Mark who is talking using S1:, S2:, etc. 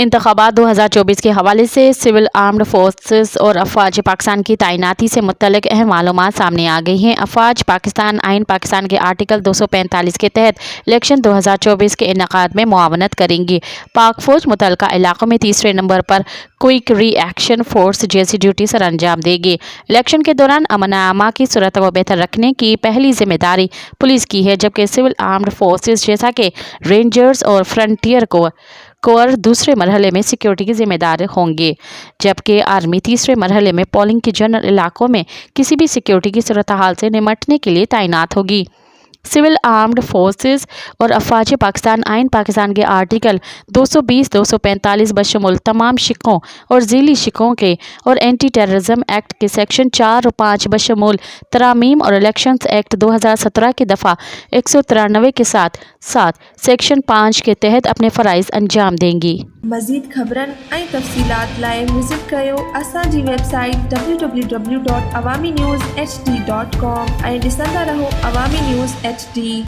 S1: इंतखाबात 2024 के हवाले से सिविल आर्म्ड फोर्सेस और अफवाज पाकिस्तान की तैनाती से मुतल्लिक अहम मालूमात सामने आ गई हैं। अफवाज पाकिस्तान आइन पाकिस्तान के आर्टिकल 245 के तहत इलेक्शन 2024 के इनेकाद में मुआवनत करेंगी। पाक फौज मुतल्लिका इलाकों में तीसरे नंबर पर क्विक रिएक्शन फोर्स जैसी ड्यूटी सर अंजाम देगी। इलेक्शन के दौरान अमन आमा की सूरत को बेहतर रखने की पहली जिम्मेदारी पुलिस की है, जबकि सिविल आर्म्ड फोर्सेस जैसा कि रेंजर्स और फ्रंटियर कोर दूसरे मरहले में सिक्योरिटी के जिम्मेदार होंगे, जबकि आर्मी तीसरे मरहले में पोलिंग के जनरल इलाकों में किसी भी सिक्योरिटी की सूरत हाल से निमटने के लिए तैनात होगी। सिविल आर्म्ड फोर्सेस और अफवाज पाकिस्तान आइन पाकिस्तान के आर्टिकल 220, 245 बशमूल तमाम शिकों और ज़ीली शिकों के और एंटी टेररिज्म एक्ट के सेक्शन 4 और 5 बशमूल तरामीम और इलेक्शंस एक्ट 2017 के दफ़ा 193 के साथ सेक्शन 5 के तहत अपने फ़राइज़ अंजाम देंगी।
S2: मज़ीद ख़बरन ऐं तफ़सीलात लाइ विज़िट कयो असांजी वेबसाइट www.awamiNewsHD.com ऐं ॾिसंदा रहो अवामी न्यूज़ HD।